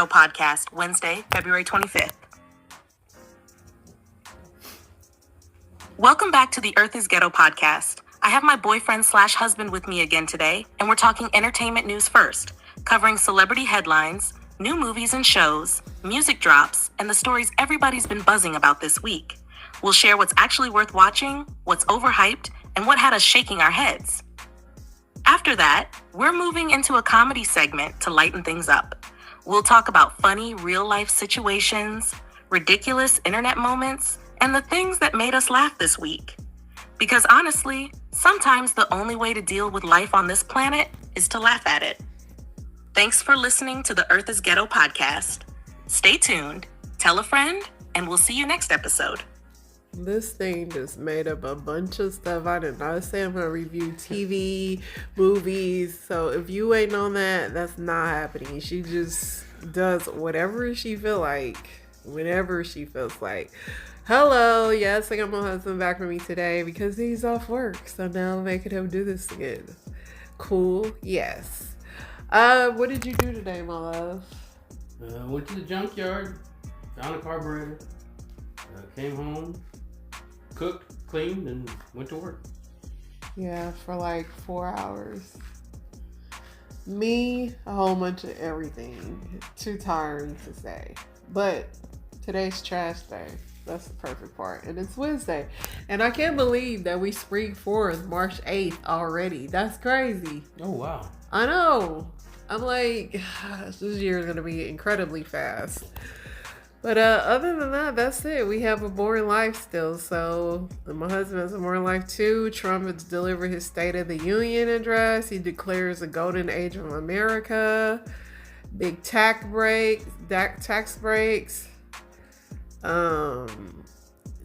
Ghetto podcast, Wednesday, February 25th. Welcome back to the Earth is Ghetto podcast. I have my boyfriend/husband with me again today, and we're talking entertainment news first, covering celebrity headlines, new movies and shows, music drops, and the stories everybody's been buzzing about this week. We'll share what's actually worth watching, what's overhyped, and what had us shaking our heads. After that, we're moving into a comedy segment to lighten things up. We'll talk about funny, real-life situations, ridiculous internet moments, and the things that made us laugh this week. Because honestly, sometimes the only way to deal with life on this planet is to laugh at it. Thanks for listening to the Earth is Ghetto podcast. Stay tuned, tell a friend, and we'll see you next episode. This thing just made up a bunch of stuff. I did not say I'm going to review TV, movies. So if you waiting on that, that's not happening. She just does whatever she feel like, whenever she feels like. Hello, yes, I got my husband back with me today because he's off work. So now I'm making him do this again. Cool, yes. What did you do today, my love? Went to the junkyard, found a carburetor, came home, cooked, cleaned, and went to work. Yeah, for like 4 hours. Me, a whole bunch of everything. Too tiring to say. But today's trash day. That's the perfect part. And it's Wednesday. And I can't believe that we spring forth March 8th already. That's crazy. Oh, wow. I know. I'm like, this year is going to be incredibly fast. But other than that, that's it. We have a boring life still. So my husband has a boring life too. Trump has delivered his State of the Union address. He declares the golden age of America. Big tax breaks.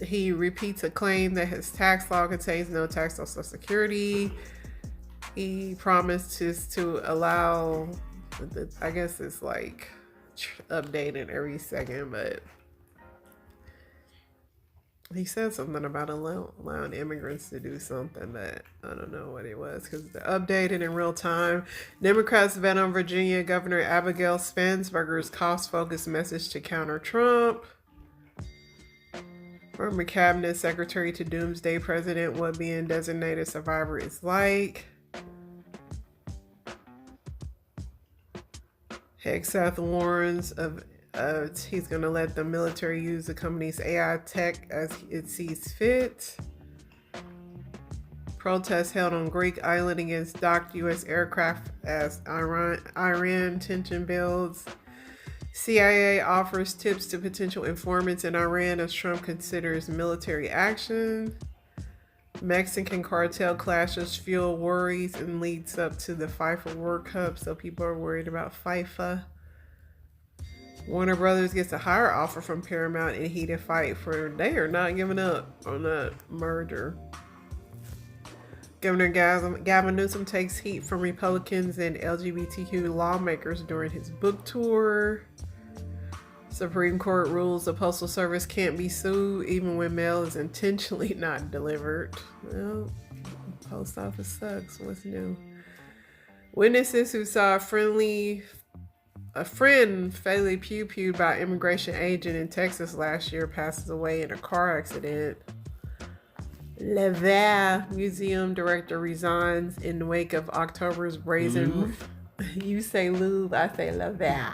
He repeats a claim that his tax law contains no tax on Social Security. He promises to allow, I guess it's like updated every second, but he said something about allowing immigrants to do something, but I don't know what it was because they're updated in real time. Democrats bet on Virginia Governor Abigail Spanberger's cost-focused message to counter Trump. Former cabinet secretary to doomsday president, what being designated survivor is like. Hegseth warns of he's going to let the military use the company's AI tech as it sees fit. Protests held on Greek island against docked U.S. aircraft as Iran tension builds. CIA offers tips to potential informants in Iran as Trump considers military action. Mexican cartel clashes fuel worries and leads up to the FIFA World Cup, so people are worried about FIFA. Warner Brothers gets a higher offer from Paramount in heated fight for they are not giving up on that merger. Governor Gavin Newsom takes heat from Republicans and LGBTQ lawmakers during his book tour. Supreme Court rules the Postal Service can't be sued even when mail is intentionally not delivered. Well, post office sucks. What's new? Witnesses who saw a friend fatally pew-pewed by an immigration agent in Texas last year passes away in a car accident. Laval Museum director resigns in the wake of October's brazen... You say Louvre, I say Laval.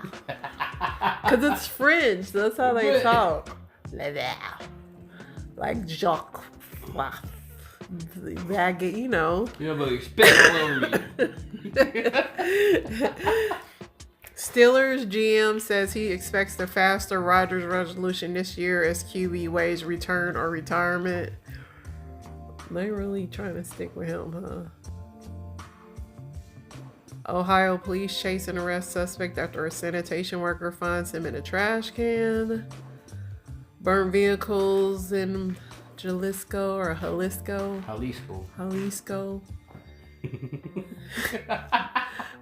Because it's French. That's how they talk. Laval. Like Jacques. Baguette, you know. Yeah, but you spit all over me. Steelers GM says he expects the faster Rodgers resolution this year as QB weighs return or retirement. They really trying to stick with him, huh? Ohio police chase and arrest suspect after a sanitation worker finds him in a trash can. Burnt vehicles in Jalisco.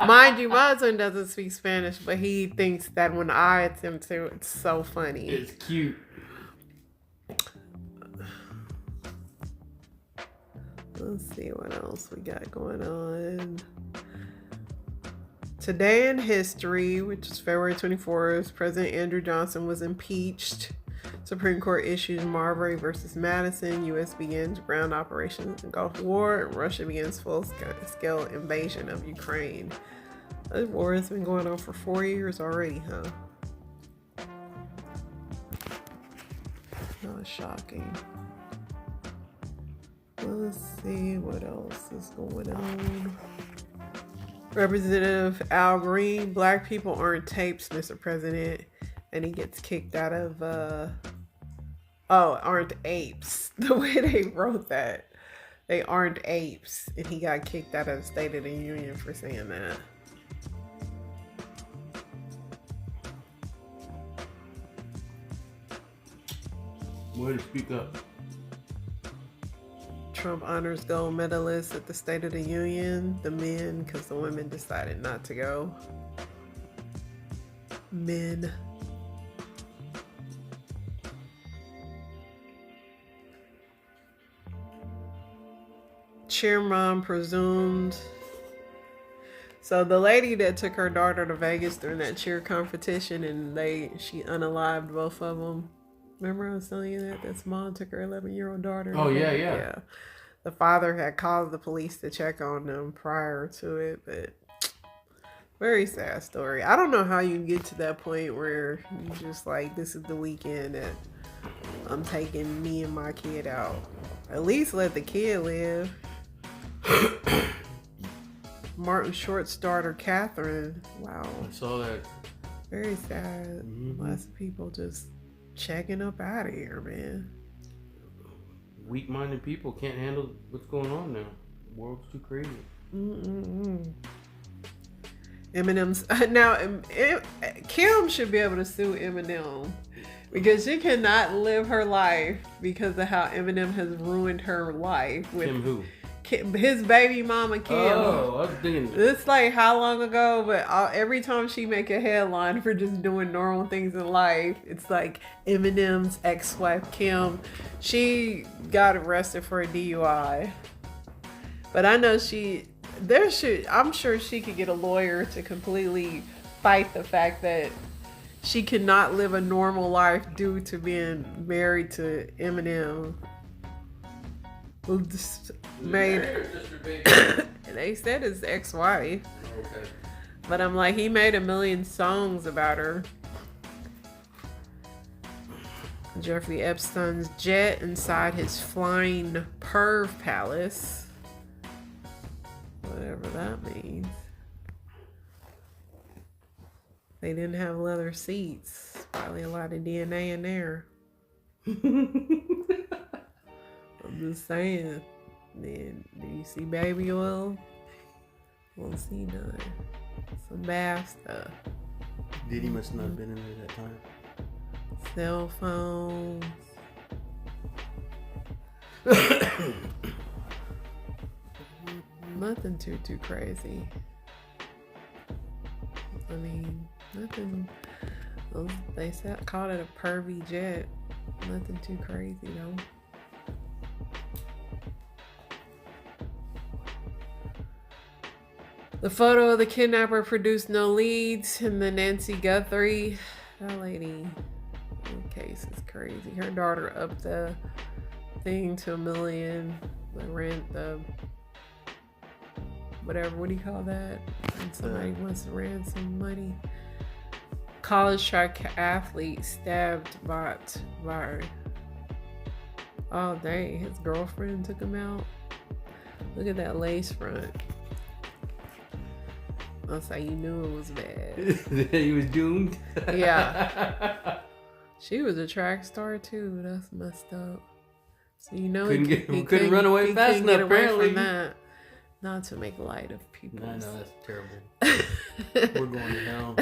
Mind you, my husband doesn't speak Spanish, but he thinks that when I attempt to, it's so funny. It's cute. Let's see what else we got going on. Today in history, which is February 24th, President Andrew Johnson was impeached. Supreme Court issues Marbury versus Madison. U.S. begins ground operations in the Gulf War. Russia begins full-scale invasion of Ukraine. This war has been going on for 4 years already, huh? Not shocking. Let's see what else is going on. Representative Al Green, black people aren't tapes, Mr. President. And he gets kicked out of, aren't apes. The way they wrote that. They aren't apes. And he got kicked out of the State of the Union for saying that. Way to speak up. Trump honors gold medalists at the State of the Union. The men, because the women decided not to go. Men. Cheer mom presumed. So the lady that took her daughter to Vegas during that cheer competition and she unalived both of them. Remember I was telling you that mom took her 11-year-old daughter? Oh, yeah. The father had called the police to check on them prior to it, but very sad story. I don't know how you get to that point where you just like, this is the weekend that I'm taking me and my kid out. At least let the kid live. Martin Short's daughter, Catherine. Wow. I saw that. Very sad. Lots of people just checking up out of here, man. Weak-minded people can't handle what's going on now. The world's too crazy. Eminem's now. Kim should be able to sue Eminem because she cannot live her life because of how Eminem has ruined her life. With Kim who? His baby mama Kim. Oh, I was thinking. It's like how long ago, but every time she make a headline for just doing normal things in life, it's like Eminem's ex-wife Kim. She got arrested for a DUI, but I know I'm sure she could get a lawyer to completely fight the fact that she cannot live a normal life due to being married to Eminem. Who just made they said his ex-wife. Okay. But I'm like, he made 1 million songs about her. Jeffrey Epstein's jet inside his flying perv palace. Whatever that means. They didn't have leather seats. Probably a lot of DNA in there. I'm just saying. Then, do you see baby oil? Won't see none. Some bath stuff. Diddy must not have been in there that time. Cell phones. Nothing too crazy. I mean, nothing. They called it a pervy jet. Nothing too crazy though. The photo of the kidnapper produced no leads in the Nancy Guthrie. That lady, the case is crazy. Her daughter upped the thing to $1 million. The rent, the whatever, what do you call that? When somebody wants to ransom money. College track athlete stabbed by oh dang, his girlfriend took him out. Look at that lace front. That's how you knew it was bad. He was doomed. Yeah. She was a track star too. That's messed up. So you know he couldn't run away fast enough. Apparently, from that. Not to make light of people. I know that's terrible. We're going to hell.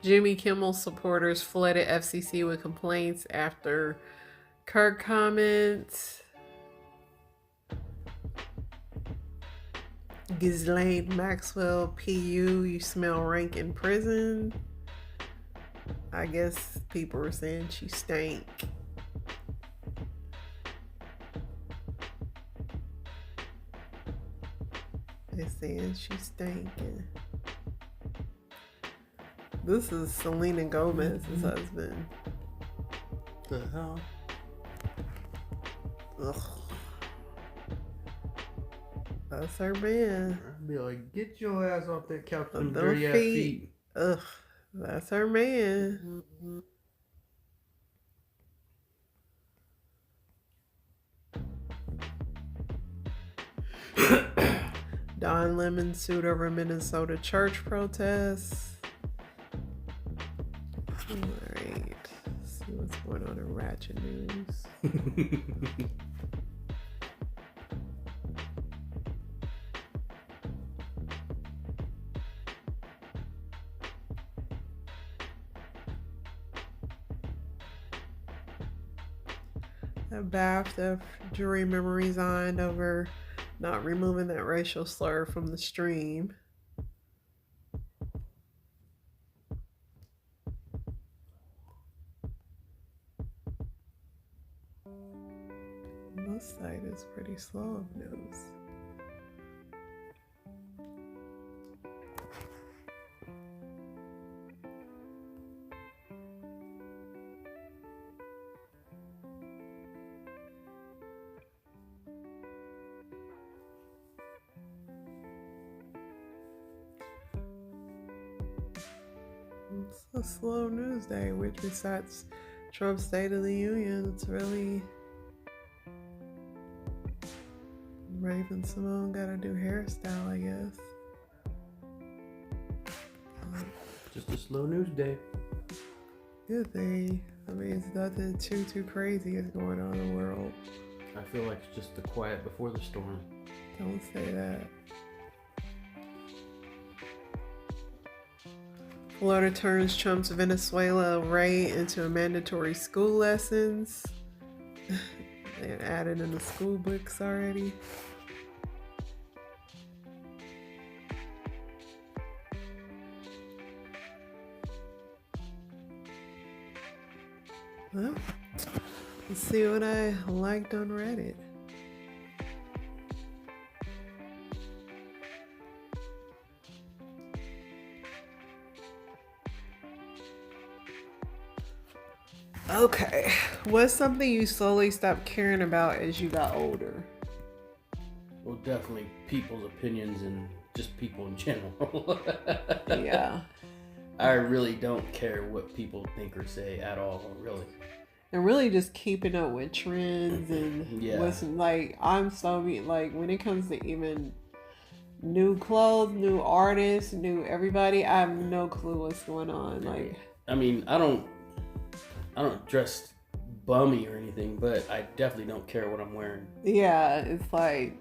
Jimmy Kimmel supporters flooded FCC with complaints after Kirk comments. Ghislaine Maxwell, PU, you smell rank in prison. I guess people were saying she stank. They saying she's stinking. This is Selena Gomez's husband. The hell? Ugh. That's her man. I'd be like, get your ass off that couch with them Them dirty ass feet. Ugh. That's her man. Don Lemon sued over Minnesota church protests. Alright. Let's see what's going on in Ratchet News. A BAFTA jury member resigned over not removing that racial slur from the stream. This site is pretty slow of news. It's a slow news day, which besides Trump's State of the Union, it's really Raven Simone gotta do hairstyle, I guess. Just a slow news day. Good thing. I mean, it's nothing too crazy is going on in the world. I feel like it's just the quiet before the storm. Don't say that. Florida turns Trump's Venezuela raid into a mandatory school lessons. They're added in the school books already. Well, let's see what I liked on Reddit. Okay, what's something you slowly stopped caring about as you got older? Well, definitely people's opinions and just people in general. Yeah. I really don't care what people think or say at all, really. And really just keeping up with trends and what's like, I'm so like when it comes to even new clothes, new artists, new everybody, I have no clue what's going on. Like, I mean, I don't dress bummy or anything, but I definitely don't care what I'm wearing. Yeah, it's like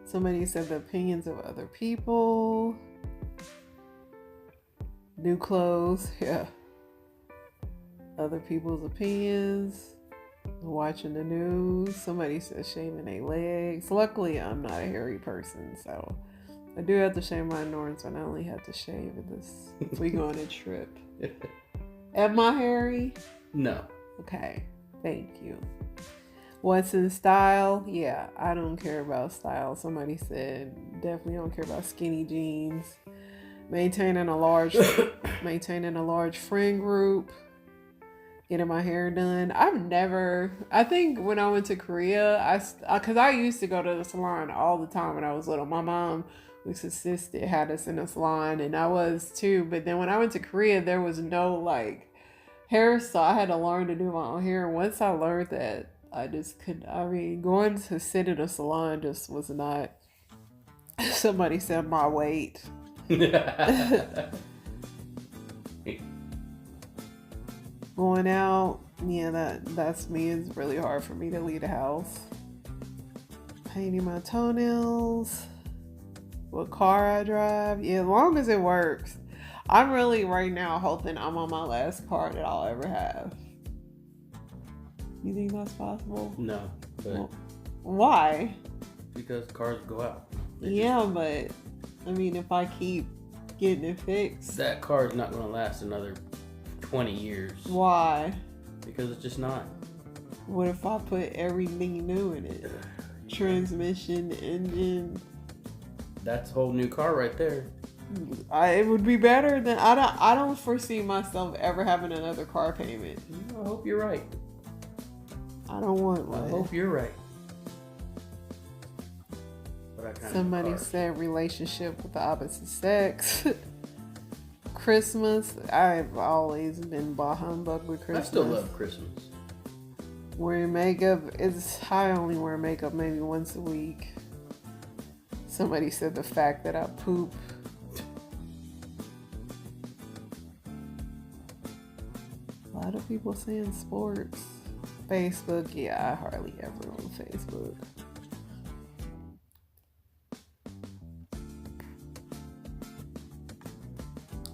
somebody said the opinions of other people. New clothes, yeah. Other people's opinions. Watching the news. Somebody said shaving their legs. Luckily, I'm not a hairy person, so I do have to shave my norms, and I only have to shave if we go on a trip. Am I hairy? No. Okay, thank you. What's in style? Yeah, I don't care about style. Somebody said definitely don't care about skinny jeans. Maintaining a large friend group. Getting my hair done. I think when I went to Korea, because I used to go to the salon all the time when I was little. My mom, who's a sister, had us in a salon, and I was too. But then when I went to Korea, there was no like hair, so I had to learn to do my own hair. And once I learned that, I just couldn't. I mean, going to sit in a salon just was not. Somebody said my weight. Going out, yeah, that's me. It's really hard for me to leave the house. Painting my toenails. What car I drive, yeah, as long as it works. I'm really right now hoping I'm on my last car that I'll ever have. You think that's possible? No, but well, why? Because cars go out. Yeah, but I mean, if I keep getting it fixed, that car is not going to last another 20 years. Why? Because it's just not. What if I put everything new in it? Transmission, engine. That's a whole new car right there. It would be better than I don't foresee myself ever having another car payment. I hope you're right. I don't want one. I hope you're right. Somebody said relationship with the opposite sex. Christmas. I've always been bah humbug with Christmas. I still love Christmas. Wearing makeup I only wear makeup maybe once a week. Somebody said the fact that I poop. A lot of people saying sports. Facebook, yeah, I hardly ever on Facebook.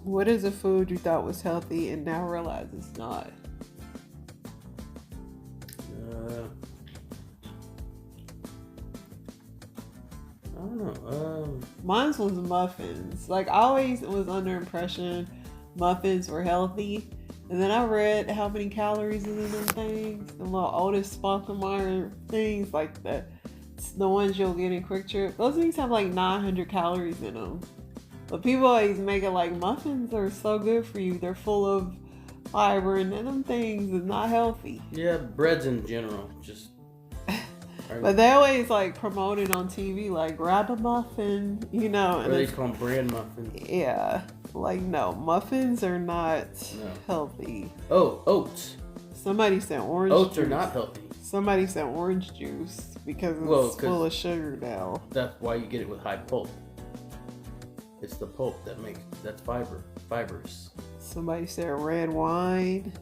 What is a food you thought was healthy and now realize it's not? I don't know. Mine was muffins. Like, I always was under impression muffins were healthy. And then I read how many calories is in them things. The little Otis Spunkmeyer things, like the ones you'll get in Quick Trip. Those things have like 900 calories in them. But people always make it like muffins are so good for you. They're full of fiber, and them things is not healthy. Yeah, breads in general, just. But they always like promote it on TV, like grab a muffin, you know. Or they call them bran muffins. Yeah, like no, muffins are not healthy. Oh, oats. Somebody said orange. Oats juice. are not healthy. Somebody said orange juice because it's full of sugar now. That's why you get it with high pulp. It's the pulp that's fibers. Somebody said red wine.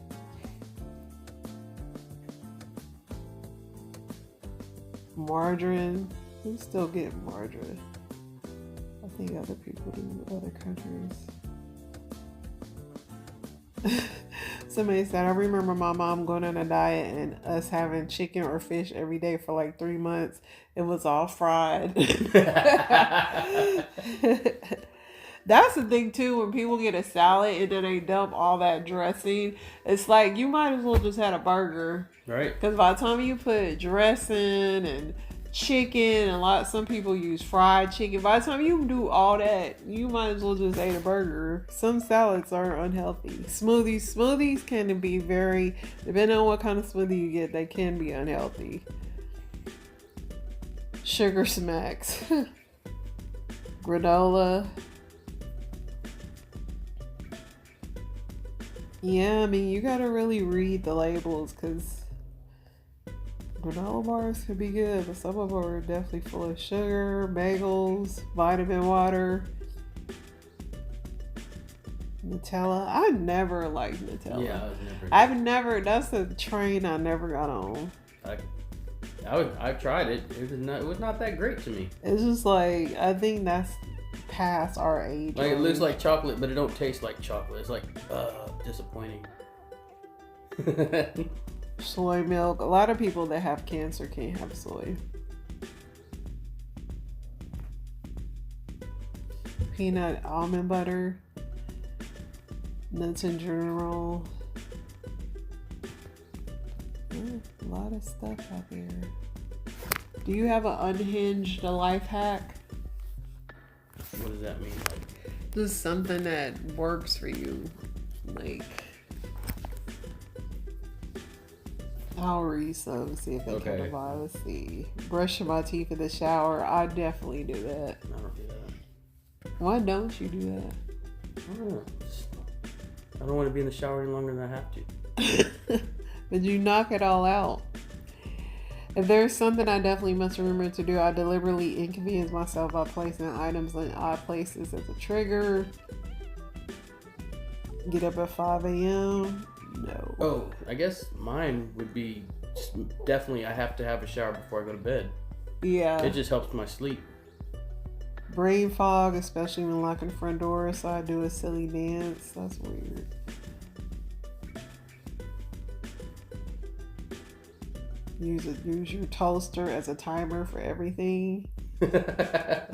Margarine. Who's still getting margarine? I think other people do in other countries. Somebody said, I remember my mom going on a diet and us having chicken or fish every day for like 3 months. It was all fried. That's the thing too, when people get a salad and then they dump all that dressing, it's like you might as well just had a burger. Right. Because by the time you put dressing and chicken and some people use fried chicken, by the time you do all that, you might as well just eat a burger. Some salads are unhealthy. Smoothies can be very, depending on what kind of smoothie you get, they can be unhealthy. Sugar smacks. Granola. Yeah, I mean, you gotta really read the labels because granola bars could be good, but some of them are definitely full of sugar, bagels, vitamin water, Nutella. I never liked Nutella. Yeah, I've never. That's a train I never got on. I tried it. It was not that great to me. It's just like, I think that's past our age. Like, it looks like chocolate, but it don't taste like chocolate. It's like disappointing. Soy milk. A lot of people that have cancer can't have soy. Peanut almond butter. Nuts in general. A lot of stuff out there. Do you have an unhinged life hack? What does that mean? Just something that works for you. Like, I'll read some, see if they can divide. Let's see. Brushing my teeth in the shower. I definitely do that. I don't do that. Why don't you do that? I don't know. I don't want to be in the shower any longer than I have to. But you knock it all out. If there's something I definitely must remember to do, I deliberately inconvenience myself by placing items in odd places as a trigger. Get up at 5 a.m. No. Oh, I guess mine would be definitely I have to have a shower before I go to bed. Yeah. It just helps my sleep. Brain fog, especially when locking the front door, so I do a silly dance. That's weird. Use your toaster as a timer for everything. I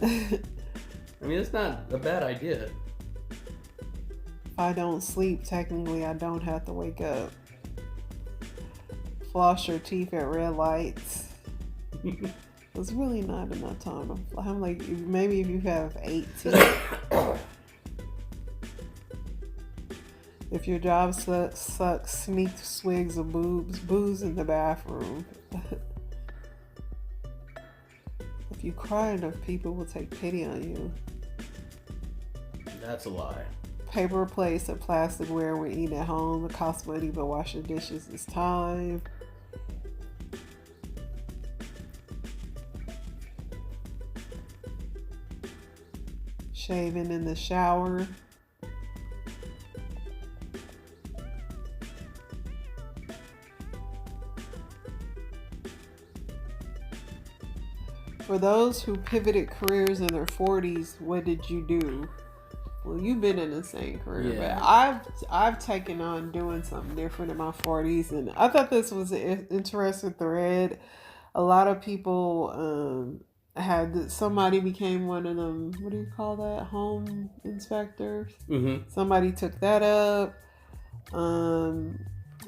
mean, it's not a bad idea. If I don't sleep, technically I don't have to wake up. Floss your teeth at red lights. It's really not enough time. I'm like, maybe if you have 18. If your job sucks, sneak swigs of booze in the bathroom. If you cry enough, people will take pity on you. That's a lie. Paper plates or plasticware when eating at home. It costs money, but washing dishes is time. Shaving in the shower. For those who pivoted careers in their 40s, what did you do? Well, you've been in the same career, Yeah. but I've taken on doing something different in my 40s, and I thought this was an interesting thread. A lot of people had somebody became one of them. What do you call that? Home inspectors. Mm-hmm. Somebody took that up.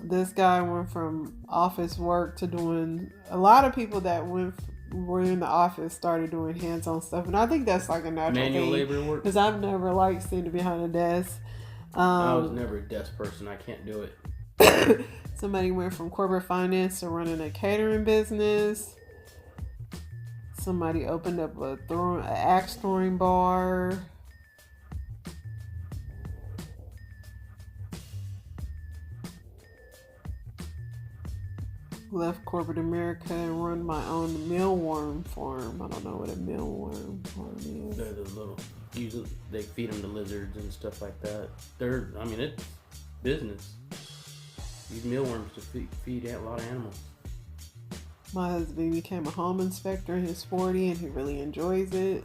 This guy went from office work to doing. A lot of people that were in the office started doing hands-on stuff, and I think that's like a natural Manual thing, labor work. because I've never liked sitting behind a desk. I was never a desk person. I can't do it. Somebody went from corporate finance to running a catering business. Somebody opened up an axe throwing bar. Left corporate America and run my own mealworm farm. I don't know what a mealworm farm is. They're the little, usually they feed them to lizards and stuff like that. It's business. Use mealworms to feed a lot of animals. My husband became a home inspector in his 40s, and he really enjoys it.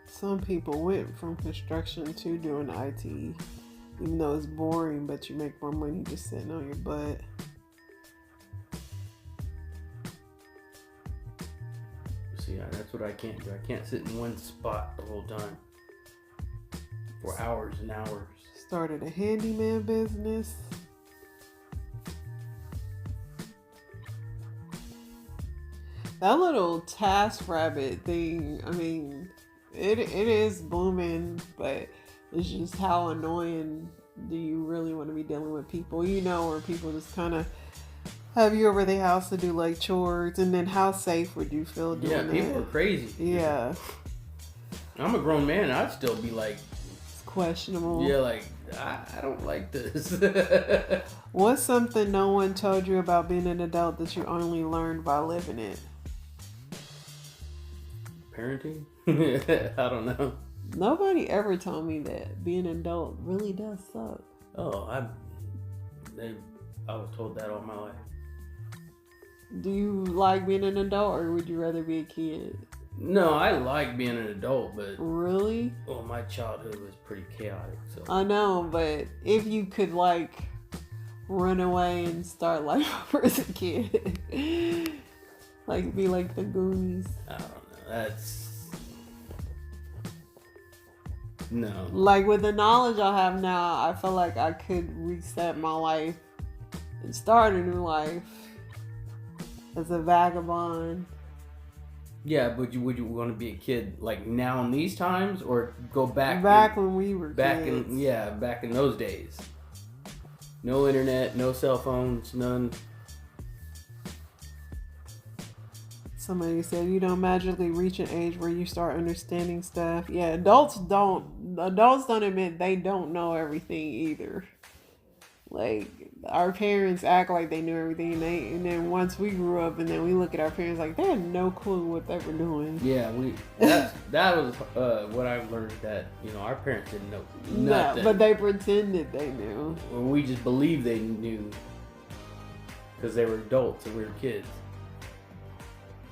Some people went from construction to doing IT, even though it's boring, but you make more money just sitting on your butt. See, that's what I can't do. I can't sit in one spot the whole time for hours and hours. Started a handyman business. That little TaskRabbit thing, I mean, it is booming, but it's just how annoying do you really want to be dealing with people, where people just kind of have you over their house to do like chores, and then how safe would you feel doing that? Yeah, people are crazy. Yeah. I'm a grown man, and I'd still be like, It's questionable. yeah, like, I don't like this. What's something no one told you about being an adult that you only learned by living it? Parenting? I don't know. Nobody ever told me that being an adult really does suck. Oh, I was told that all my life. Do you like being an adult, or would you rather be a kid? No, I like being an adult, but Really? well, my childhood was pretty chaotic. So I know, but if you could like run away and start life over as a kid, like be like the Goonies. I don't know. That's no. Like with the knowledge I have now, I feel like I could reset my life and start a new life as a vagabond. Yeah, but would you want to be a kid like now in these times, or go back when we were kids. back in those days? No internet, no cell phones, none. Somebody said you don't magically reach an age where you start understanding stuff. Yeah, adults don't admit they don't know everything either. Like our parents act like they knew everything, and then once we grew up, and then we look at our parents like they had no clue what they were doing. Yeah, that was what I've learned, that our parents didn't know nothing. No, but they pretended they knew. Or we just believed they knew because they were adults and we were kids.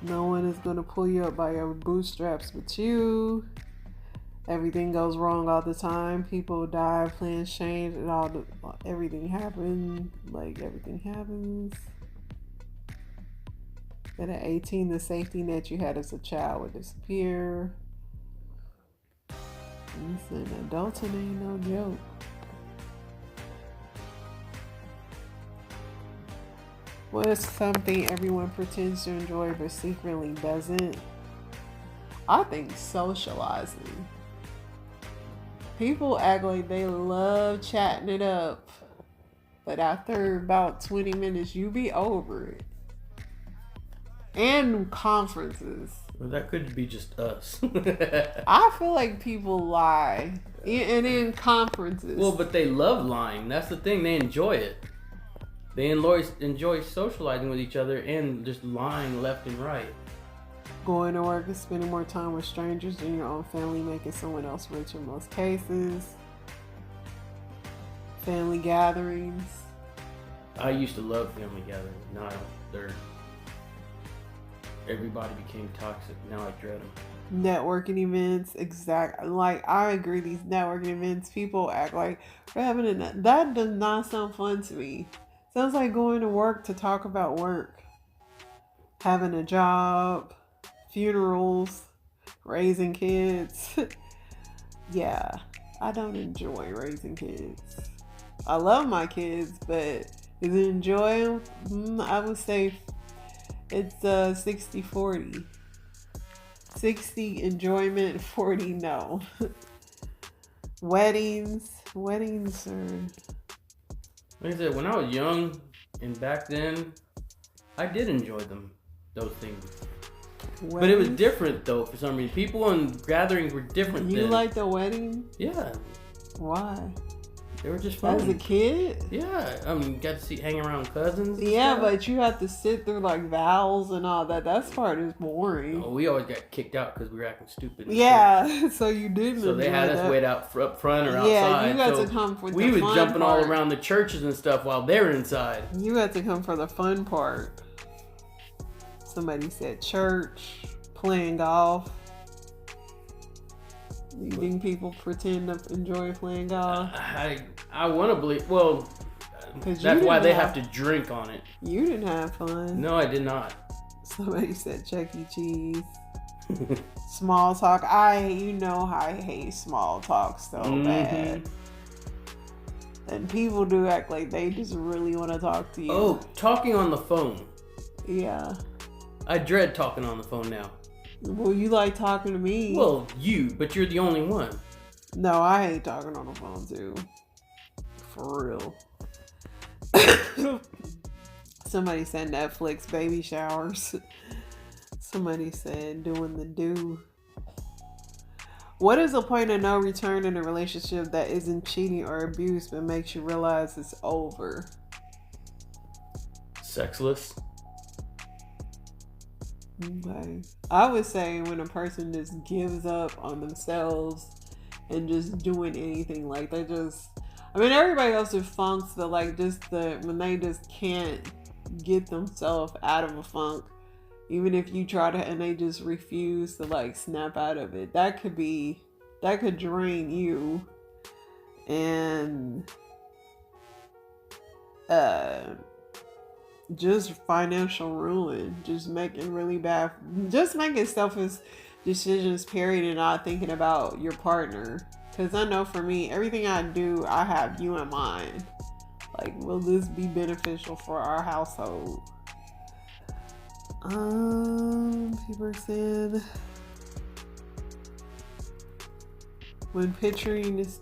No one is gonna pull you up by your bootstraps but you. Everything goes wrong all the time. People die, plans change, and everything happens. Like everything happens. But at 18, the safety net you had as a child would disappear. Listen, adulting ain't no joke. What's something everyone pretends to enjoy but secretly doesn't? I think socializing. People act like they love chatting it up, but after about 20 minutes, you be over it. And conferences. Well, that could be just us. I feel like people lie. And in conferences. Well, but they love lying. That's the thing. They enjoy it. They enjoy socializing with each other and just lying left and right. Going to work and spending more time with strangers than your own family, making someone else rich in most cases. Family gatherings. I used to love family gatherings. Now everybody became toxic. Now I dread them. Networking events, exactly. Like, I agree, these networking events, people act like we're having that does not sound fun to me. Sounds like going to work to talk about work, having a job, funerals, raising kids. Yeah, I don't enjoy raising kids. I love my kids, but is it enjoy them? I would say it's 60-40. 60 enjoyment, 40 no. Weddings are... Like I said, when I was young and back then, I did enjoy those things. Weddings? But it was different though for some reason. People and gatherings were different. You like the wedding? Yeah. Why? They were just fun. As a kid? Yeah. I mean, got to hang around cousins. Yeah, but you have to sit through like vows and all that. That part is boring. Oh, we always got kicked out because we were acting stupid. Yeah, so you didn't. So they had us wait out up front or outside. Yeah, you got to come for the fun part. We was jumping all around the churches and stuff while they were inside. You had to come for the fun part. Somebody said church, playing golf. You think people pretend to enjoy playing golf? I want to believe. Well, that's why they have to drink on it. You didn't have fun. No, I did not. Somebody said Chuck E. Cheese. Small talk. You know how I hate small talk so bad. And people do act like they just really want to talk to you. Oh, talking on the phone. Yeah. I dread talking on the phone now. Well, you like talking to me. Well, but you're the only one. No, I hate talking on the phone too. For real. Somebody said Netflix baby showers. Somebody said doing the do. What is a point of no return in a relationship that isn't cheating or abuse but makes you realize it's over? Sexless. Okay. I would say when a person just gives up on themselves and just doing anything, like they just, I mean, everybody else is funks, but like when they just can't get themselves out of a funk, even if you try to, and they just refuse to like snap out of it, that could drain you and just financial ruin, just making selfish decisions, period, and not thinking about your partner. Because I know for me, everything I do, I have you in mind. Like, will this be beneficial for our household? People are saying when picturing is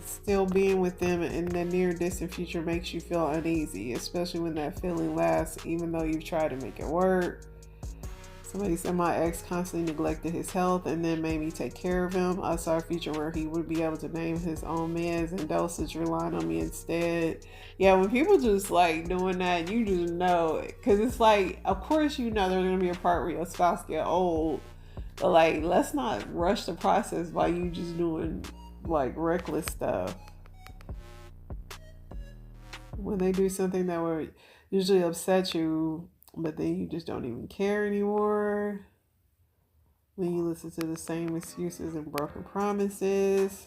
still being with them in the near distant future makes you feel uneasy, especially when that feeling lasts, even though you've tried to make it work. Somebody said my ex constantly neglected his health and then made me take care of him. I saw a future where he would be able to name his own meds and dosage, relying on me instead. Yeah, when people just like doing that, you just know it. Because it's like, of course you know there's going to be a part where your spouse get old. But like, let's not rush the process by you just doing like reckless stuff. When they do something that would usually upset you, but then you just don't even care anymore. When you listen to the same excuses and broken promises.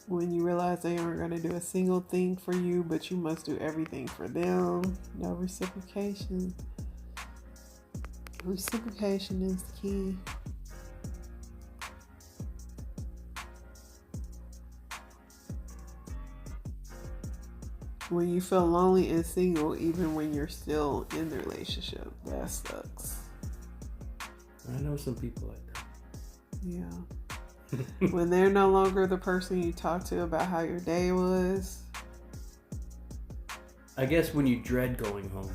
When you realize they aren't going to do a single thing for you, but you must do everything for them. No reciprocation. Reciprocation is key. When you feel lonely and single, even when you're still in the relationship, that sucks. I know some people like that. Yeah. When they're no longer the person you talk to about how your day was. I guess when you dread going home.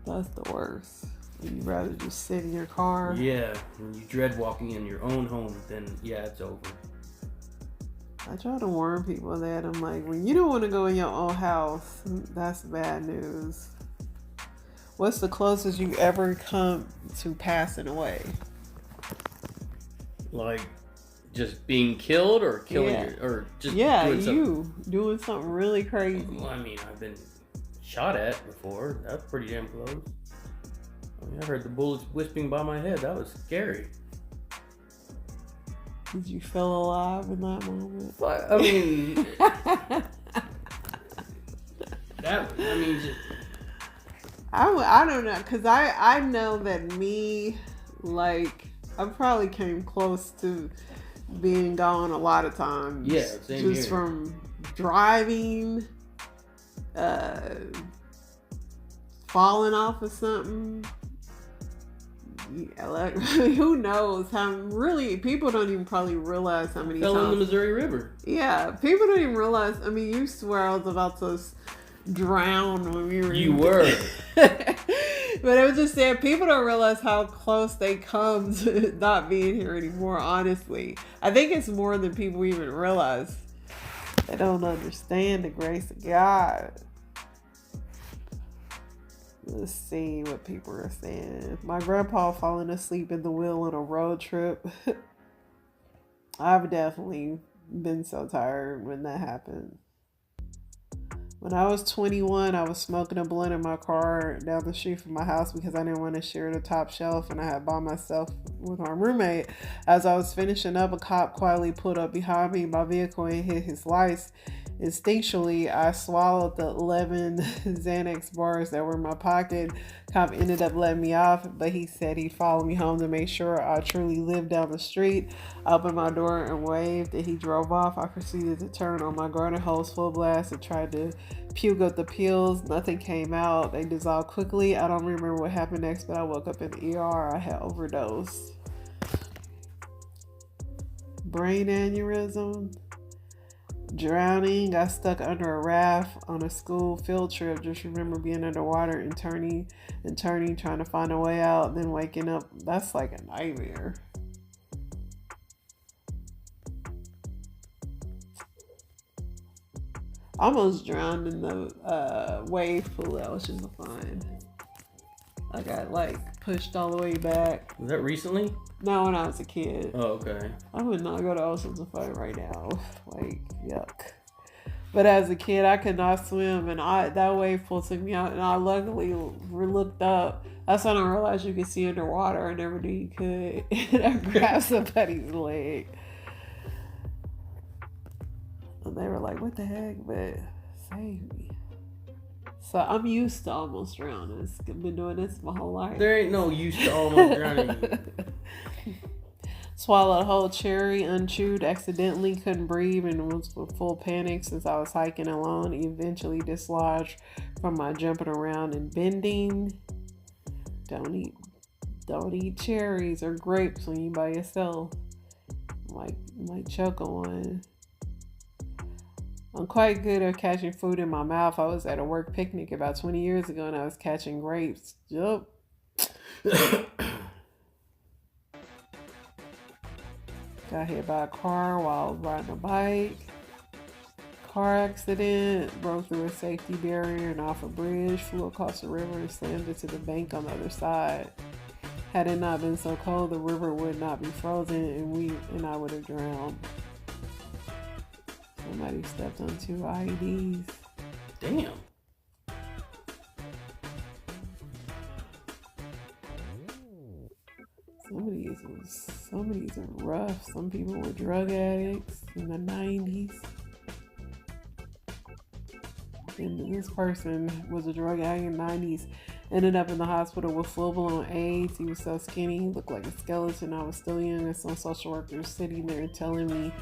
That's the worst. You'd rather just sit in your car. Yeah, when you dread walking in your own home, then yeah, it's over. I try to warn people that I'm like, when you don't want to go in your own house, that's bad news. What's the closest you ever come to passing away? Like just being killed or killing or just doing something really crazy. Well, I mean, I've been shot at before. That's pretty damn close. I mean, I heard the bullets whipping by my head. That was scary. Did you feel alive in that moment? But, I mean, I don't know, because I know that me, like, I probably came close to being gone a lot of times. Yeah, same just here. From driving, falling off of something. Yeah, like, who knows how really people don't even probably realize how many fell times in the Missouri River. Yeah, people don't even realize. I mean, you swear I was about to drown when we were. You were. But I was just saying, people don't realize how close they come to not being here anymore. Honestly, I think it's more than people even realize. They don't understand the grace of God. Let's see what people are saying. My grandpa falling asleep in the wheel on a road trip. I've definitely been so tired when that happened. When I was 21, I was smoking a blunt in my car down the street from my house because I didn't want to share the top shelf, and I had by myself with my roommate. As I was finishing up, a cop quietly pulled up behind me in my vehicle and hit his lights. Instinctually, I swallowed the 11 Xanax bars that were in my pocket. Cop ended up letting me off, but he said he'd follow me home to make sure I truly lived down the street. I opened my door and waved, and he drove off. I proceeded to turn on my garden hose full blast and tried to puke up the pills. Nothing came out. They dissolved quickly. I don't remember what happened next, but I woke up in the ER. I had overdosed. Brain aneurysm. Drowning. Got stuck under a raft on a school field trip. Just remember being underwater and turning, trying to find a way out, then waking up. That's like a nightmare. I almost drowned in the wave pool at Oceans of Fun. I got pushed all the way back. Was that recently? No, when I was a kid. Oh, okay. I would not go to Oceans of Fun right now. Yuck. But as a kid, I could not swim, and that wave pool took me out, and I luckily looked up. That's when I realized you could see underwater. I never knew you could. And I grabbed somebody's leg. And they were like, what the heck? But save me. So I'm used to almost drowning. I've been doing this my whole life. There ain't no used to almost drowning. Swallowed a whole cherry unchewed, accidentally couldn't breathe, and was in full panic since I was hiking alone. Eventually dislodged from my jumping around and bending. Don't eat cherries or grapes when you by yourself. Might choke on one. I'm quite good at catching food in my mouth. I was at a work picnic about 20 years ago and I was catching grapes. Yup. Got hit by a car while riding a bike. Car accident. Broke through a safety barrier and off a bridge. Flew across the river and slammed into the bank on the other side. Had it not been so cold, the river would not be frozen and I would have drowned. Somebody stepped on 2 IEDs. Damn. Some of these are rough. Some people were drug addicts in the 90s. And this person was a drug addict in the 90s. Ended up in the hospital with full-blown AIDS. He was so skinny, he looked like a skeleton. I was still young, and some social workers sitting there telling me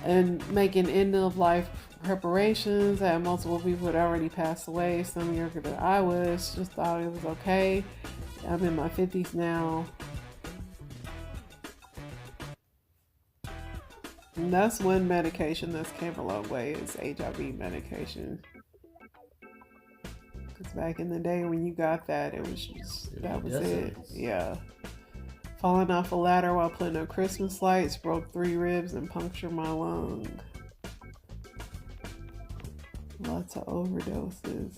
and making end of life preparations. I had multiple people that already passed away, some younger than I was. Just thought it was okay. I'm in my 50s now. And that's one medication that's came a long way is HIV medication. Because back in the day when you got that, it was just, that was it. Yeah. Falling off a ladder while putting up Christmas lights, broke 3 ribs and punctured my lung. Lots of overdoses.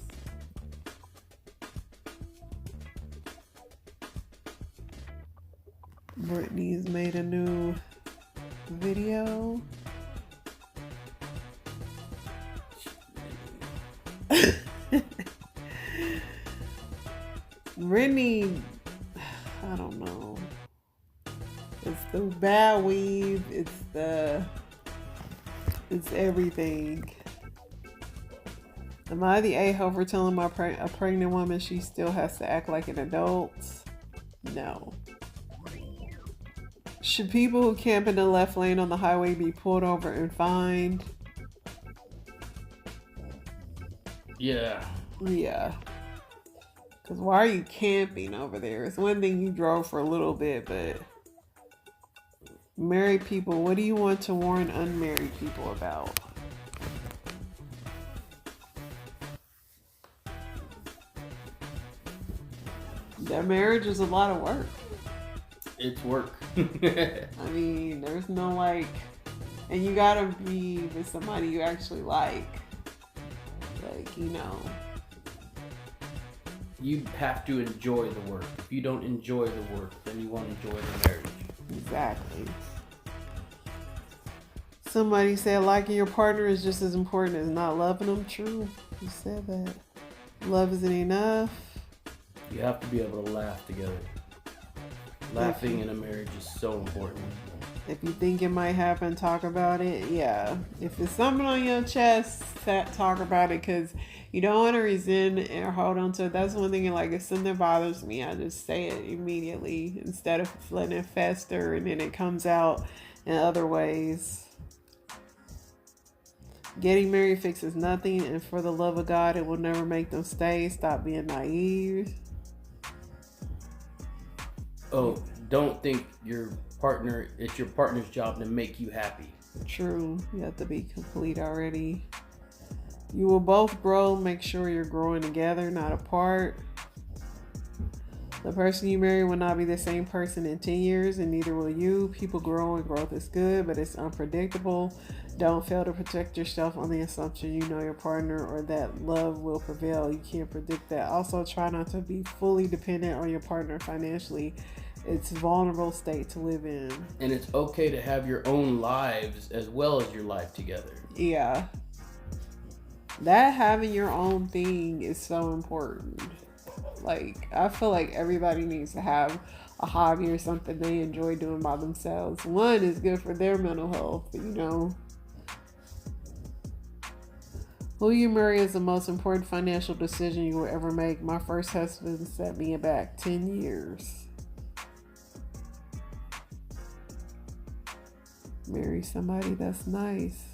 Britney's made a new video. Britney, I don't know. It's the bad weave. It's everything. Am I the a-hole for telling a pregnant woman she still has to act like an adult? No. Should people who camp in the left lane on the highway be pulled over and fined? Yeah. Yeah. Because why are you camping over there? It's one thing you drove for a little bit, but married people, what do you want to warn unmarried people about? That marriage is a lot of work. It's work. I mean, there's no like, and you gotta be with somebody you actually like. Like, you know. You have to enjoy the work. If you don't enjoy the work, then you won't enjoy the marriage. Exactly. Somebody said liking your partner is just as important as not loving them. True. You said that. Love isn't enough. You have to be able to laugh together. Laughing in a marriage is so important. If you think it might happen, talk about it. Yeah. If it's something on your chest, talk about it, because you don't want to resent or hold on to it. That's one thing. Like, if something bothers me, I just say it immediately instead of letting it fester and then it comes out in other ways. Getting married fixes nothing, and for the love of God, it will never make them stay. Stop being naive. Oh, don't think it's your partner's job to make you happy. True. You have to be complete already. You will both grow. Make sure you're growing together, not apart. The person you marry will not be the same person in 10 years, and neither will you. People grow and growth is good, but it's unpredictable. Don't fail to protect yourself on the assumption you know your partner or that love will prevail. You can't predict that. Also, try not to be fully dependent on your partner financially. It's a vulnerable state to live in. And it's okay to have your own lives as well as your life together. Yeah. That having your own thing is so important. Like, I feel like everybody needs to have a hobby or something they enjoy doing by themselves. One is good for their mental health, you know. Who you marry is the most important financial decision you will ever make. My first husband set me back 10 years. Marry somebody that's nice.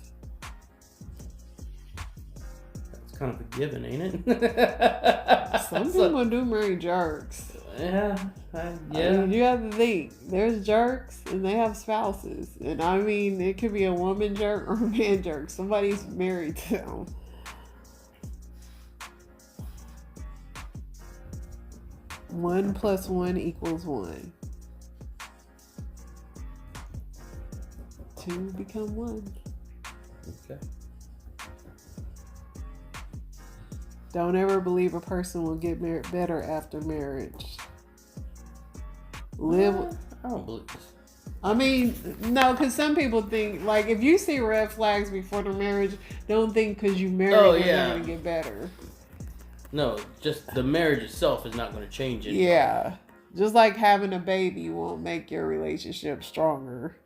That's kind of a given, ain't it? Some people do marry jerks. Yeah. I mean, you have to think, there's jerks and they have spouses. And I mean, it could be a woman jerk or a man jerk. Somebody's married to them. One plus one equals one. Two become one. Okay. Don't ever believe a person will get better after marriage. I don't believe this. I mean, no, because some people think, like, if you see red flags before the marriage, don't think because you married they're going to get better. No, just the marriage itself is not going to change it. Yeah. Just like having a baby won't make your relationship stronger.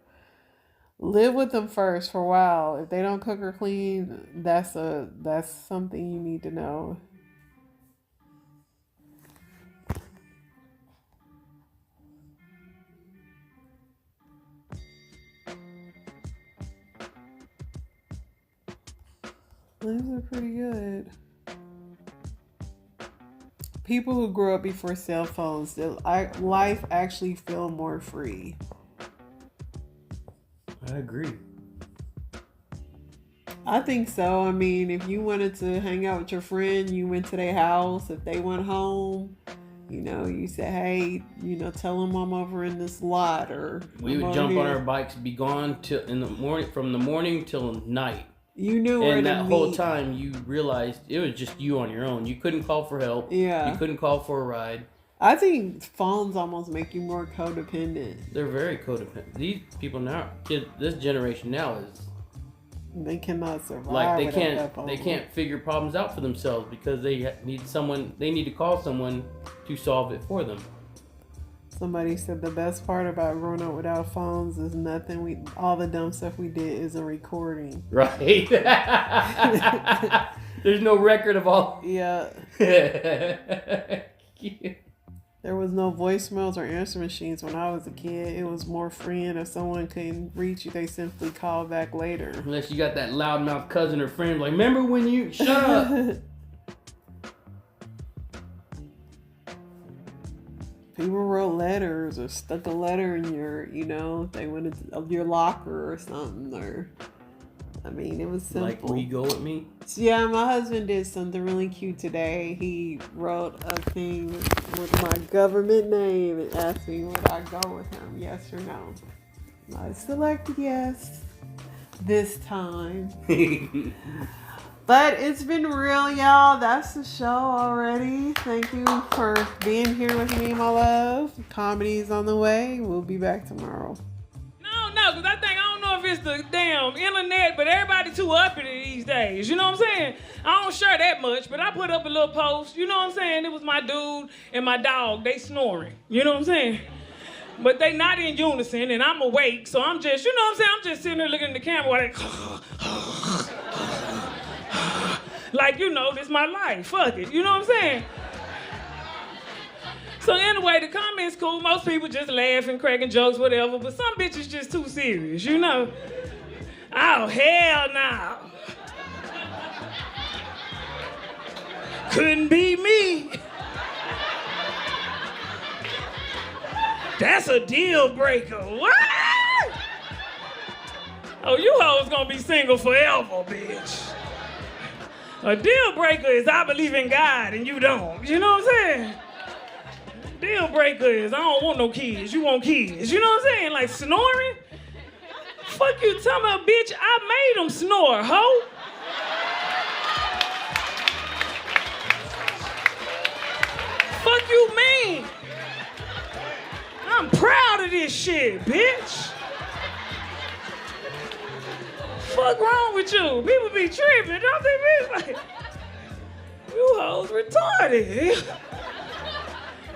Live with them first for a while. If they don't cook or clean, that's something you need to know. Those are pretty good. People who grew up before cell phones, their life actually feel more free. I agree. I think so. I mean, if you wanted to hang out with your friend, you went to their house. If they went home, you said, hey, tell them I'm over in this lot, or we would jump on our bikes, be gone till in the morning, from the morning till night. You knew where to meet. And that whole time, you realized it was just you on your own. You couldn't call for help. Yeah. You couldn't call for a ride. I think phones almost make you more codependent. They're very codependent. These people now, this generation now is. They cannot survive. Like they can't figure problems out for themselves because they need to call someone to solve it for them. Somebody said the best part about growing up without phones is all the dumb stuff we did is a recording. Right. There's no record of all. Yeah. There was no voicemails or answer machines when I was a kid. It was more freeing. If someone couldn't reach you, they simply call back later. Unless you got that loudmouth cousin or friend, like, remember when you... Shut up! People wrote letters or stuck a letter in your, they went into your locker or something. It was simple. Like, will you go with me? Yeah, my husband did something really cute today. He wrote a thing with my government name and asked me would I go with him, yes or no. I selected yes this time. But it's been real, y'all. That's the show already. Thank you for being here with me, my love. Comedy's on the way. We'll be back tomorrow. No, because I don't know if it's the damn internet, but everybody too uppity these days. You know what I'm saying? I don't share that much, but I put up a little post. You know what I'm saying? It was my dude and my dog. They snoring. You know what I'm saying? But they not in unison, and I'm awake, so I'm just, I'm just sitting there looking at the camera while they... Like, this is my life. Fuck it. You know what I'm saying? So anyway, the comments cool. Most people just laughing, cracking jokes, whatever. But some bitches just too serious, Oh, hell no. Couldn't be me. That's a deal breaker. What? Oh, you hoes gonna be single forever, bitch. A deal breaker is I believe in God and you don't. You know what I'm saying? Deal breaker is I don't want no kids. You want kids. You know what I'm saying? Like snoring? Fuck you talking about, bitch. I made them snore, ho. Fuck you mean? I'm proud of this shit, bitch. Fuck wrong with you? People be tripping, don't they? Be like, you hoes retarded.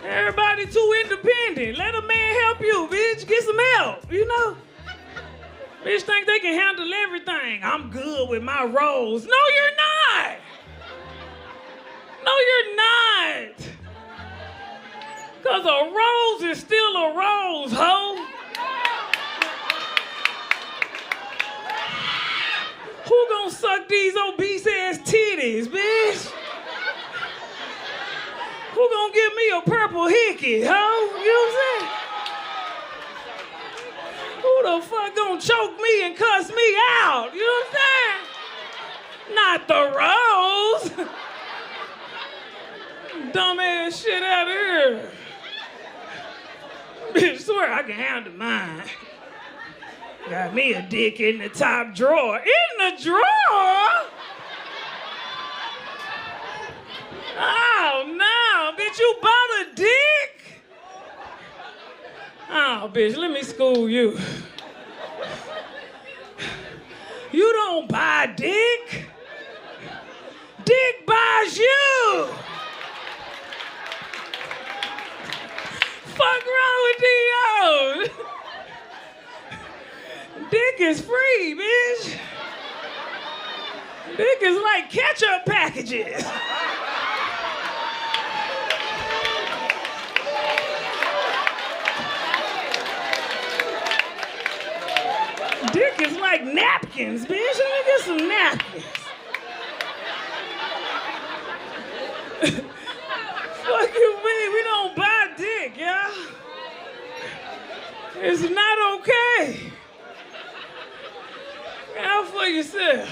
Everybody too independent. Let a man help you, bitch. Get some help, Bitch think they can handle everything. I'm good with my rose. No, you're not. No, you're not. Because a rose is still a rose, ho. Who gonna suck these obese ass titties, bitch? Who gonna give me a purple hickey, ho? You know what I'm saying? Who the fuck gonna choke me and cuss me out? You know what I'm saying? Not the rose. Dumbass shit out of here. Bitch, swear I can handle mine. Got me a dick in the top drawer. In the drawer? Oh, no. Bitch, you bought a dick? Oh, bitch, let me school you. You don't buy dick. Dick buys you. Fuck wrong with these? Dick is free, bitch. Dick is like ketchup packages. Dick is like napkins, bitch. Let me get some napkins. It's not okay. Look out for yourself.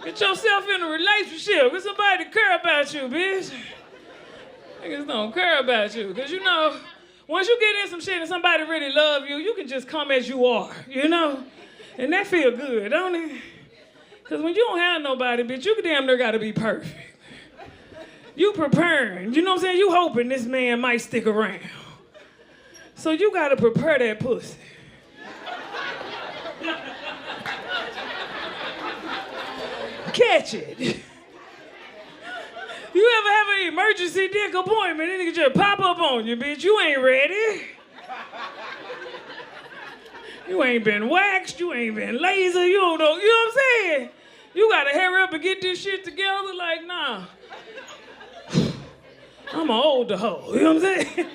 Get yourself in a relationship. Get somebody to care about you, bitch. Niggas don't care about you. Because, you know, once you get in some shit and somebody really love you, you can just come as you are, you know? And that feel good, don't it? Because when you don't have nobody, bitch, you damn near got to be perfect. You preparing. You know what I'm saying? You hoping this man might stick around. So you got to prepare that pussy. Catch it. You ever have an emergency dick appointment and it just pop up on you, bitch? You ain't ready. You ain't been waxed, you ain't been laser, you don't know, you know what I'm saying? You gotta hurry up and get this shit together, like, nah. I'm an older hoe, you know what I'm saying?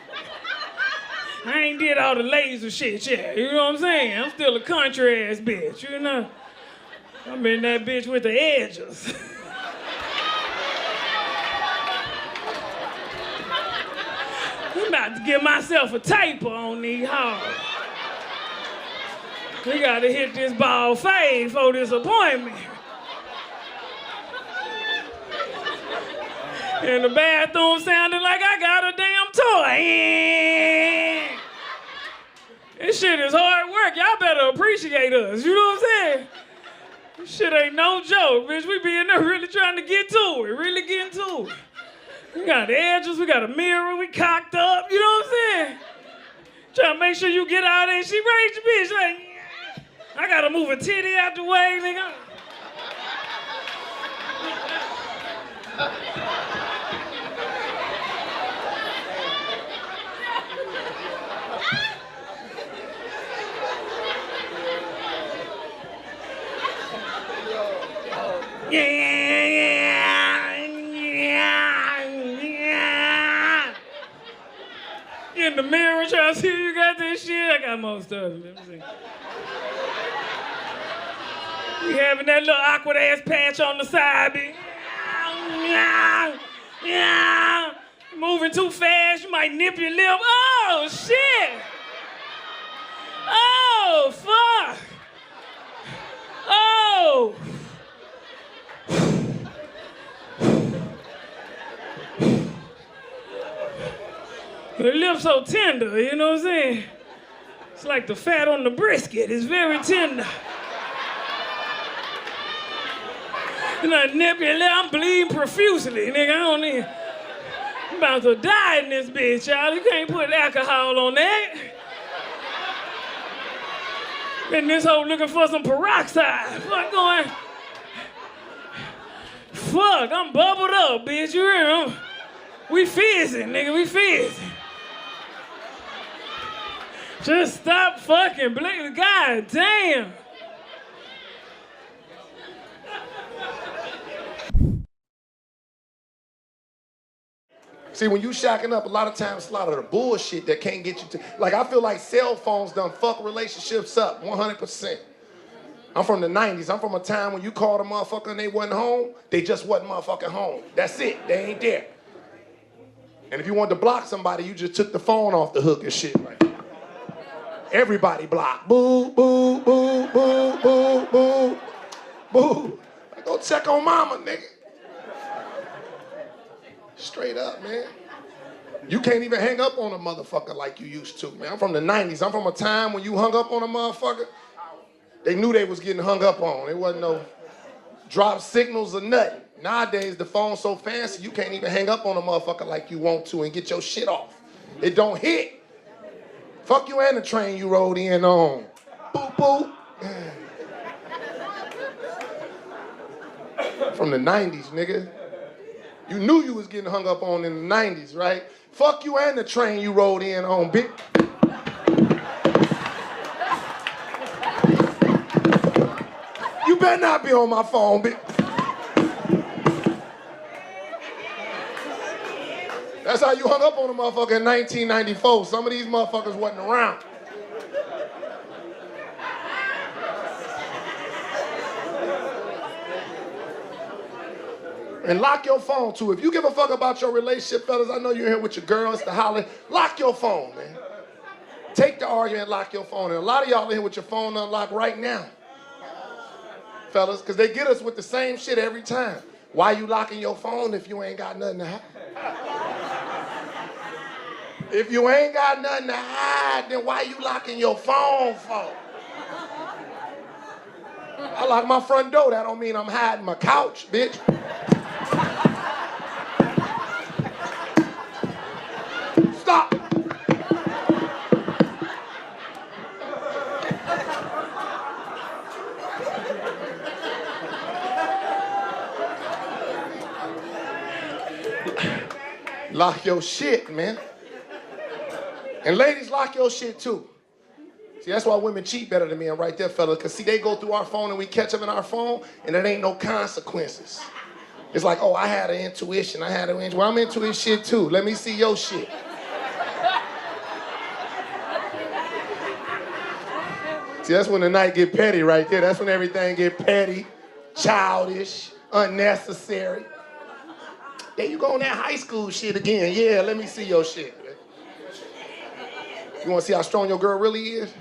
I ain't did all the laser shit yet, you know what I'm saying? I'm still a country ass bitch, you know? I'm in that bitch with the edges. I'm about to give myself a taper on these hoes. We gotta hit this ball fade for this appointment. And the bathroom sounded like I got a damn toy. This shit is hard work. Y'all better appreciate us. You know what I'm saying? This shit ain't no joke, bitch. We be in there really trying to get to it, really getting to it. We got the edges, we got a mirror, we cocked up, you know what I'm saying? Trying to make sure you get out there and she raised your bitch like, I gotta move a titty out the way, nigga. In the mirror trying to see if you got this shit. I got most of it. Let me see. You having that little awkward ass patch on the side, bitch. Moving too fast, you might nip your lip. Oh, shit. Oh, fuck. Oh. The lips so tender, you know what I'm saying? It's like the fat on the brisket. It's very tender. And I nip your lip, I'm bleeding profusely, nigga. I don't need. I'm about to die in this bitch, y'all. You can't put alcohol on that. Been this hoe looking for some peroxide. Fuck going. Fuck, I'm bubbled up, bitch. You hear me? We fizzing, nigga. We fizzing. Just stop fucking blinking. God damn. See, when you shacking up, a lot of times, a lot of the bullshit that can't get you to, like, I feel like cell phones done fuck relationships up 100%. I'm from the 90s. I'm from a time when you called a motherfucker and they wasn't home, they just wasn't motherfucking home. That's it. They ain't there. And if you wanted to block somebody, you just took the phone off the hook and shit. Like, everybody blocked. Boo, boo, boo, boo, boo, boo, boo. Like, go check on mama, nigga. Straight up, man. You can't even hang up on a motherfucker like you used to, man. I'm from the 90s. I'm from a time when you hung up on a motherfucker, they knew they was getting hung up on. There wasn't no drop signals or nothing. Nowadays, the phone's so fancy, you can't even hang up on a motherfucker like you want to and get your shit off. It don't hit. Fuck you and the train you rode in on. Boop, boop. From the 90s, nigga. You knew you was getting hung up on in the 90s, right? Fuck you and the train you rode in on, bitch. You better not be on my phone, bitch. That's how you hung up on a motherfucker in 1994. Some of these motherfuckers wasn't around. And lock your phone too. If you give a fuck about your relationship, fellas, I know you're here with your girls to holler. Lock your phone, man. Take the arguing and lock your phone. And a lot of y'all in here with your phone unlocked right now. Fellas, because they get us with the same shit every time. Why you locking your phone if you ain't got nothing to hide? If you ain't got nothing to hide, then why you locking your phone for? I lock my front door. That don't mean I'm hiding my couch, bitch. Stop. Lock your shit, man. And ladies, lock your shit too. See, that's why women cheat better than men right there, fellas. Because see, they go through our phone and we catch them in our phone and there ain't no consequences. It's like, oh, I had an intuition. Well, I'm into his shit too. Let me see your shit. See, that's when the night get petty right there. That's when everything get petty, childish, unnecessary. There you go on that high school shit again. Yeah, let me see your shit. You want to see how strong your girl really is?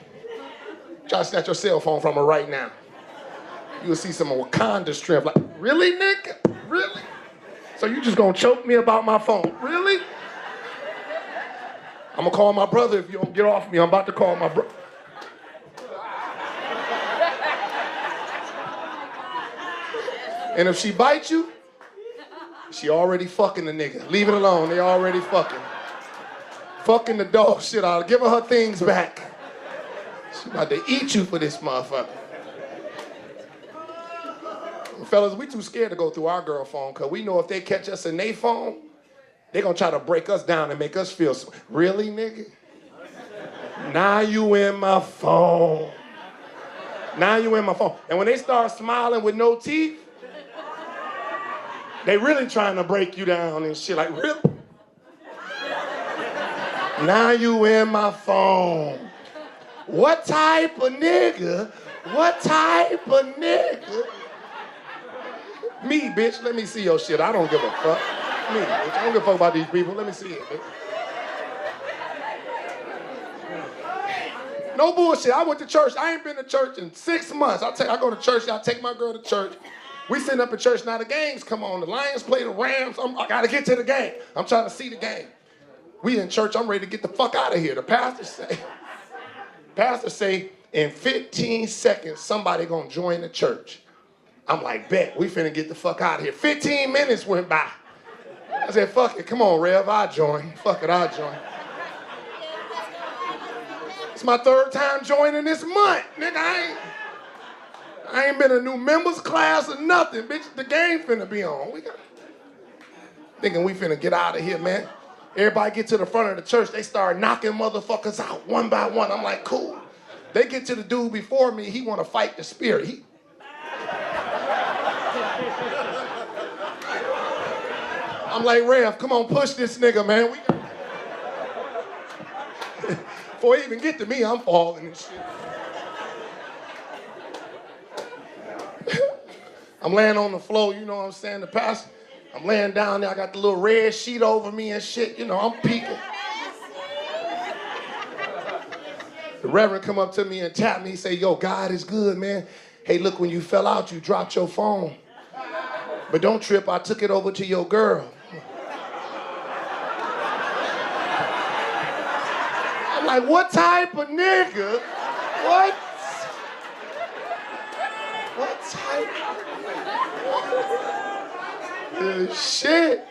Try to snatch your cell phone from her right now. You will see some Wakanda strength. Like, really, nigga? Really? So you just gonna choke me about my phone? Really? I'm gonna call my brother if you don't get off me. I'm about to call my brother. And if she bites you, she already fucking the nigga. Leave it alone. They already fucking. Fucking the dog shit out. Give her things back. She about to eat you for this motherfucker. Fellas, we too scared to go through our girl phone because we know if they catch us in their phone, they gonna try to break us down and make us feel, really, nigga? Now you in my phone. Now you in my phone. And when they start smiling with no teeth, they really trying to break you down and shit. Like, really? Now you in my phone. What type of nigga? What type of nigga? Me, bitch. Let me see your shit. I don't give a fuck. Me, bitch. I don't give a fuck about these people. Let me see it, bitch. No bullshit. I went to church. I ain't been to church in 6 months. I go to church. I take my girl to church. We sitting up in church. Now the games come on. The Lions play the Rams. I gotta get to the game. I'm trying to see the game. We in church. I'm ready to get the fuck out of here. The pastor say, in 15 seconds, somebody gonna join the church. I'm like, bet, we finna get the fuck out of here. 15 minutes went by. I said, fuck it, come on, Rev, I'll join. Fuck it, I'll join. It's my 3rd time joining this month. Nigga, I ain't been a new members class or nothing. Bitch, the game finna be on. Thinking we finna get out of here, man. Everybody get to the front of the church, they start knocking motherfuckers out one by one. I'm like, cool. They get to the dude before me, he wanna fight the spirit. I'm like, Rev, come on, push this nigga, man. Before he even get to me, I'm falling and shit. I'm laying on the floor, you know what I'm saying? The pastor, I'm laying down there, I got the little red sheet over me and shit, you know, I'm peeking. The reverend come up to me and tap me, he say, yo, God is good, man. Hey, look, when you fell out, you dropped your phone. But don't trip, I took it over to your girl. I'm like, what type of nigga? What type of shit?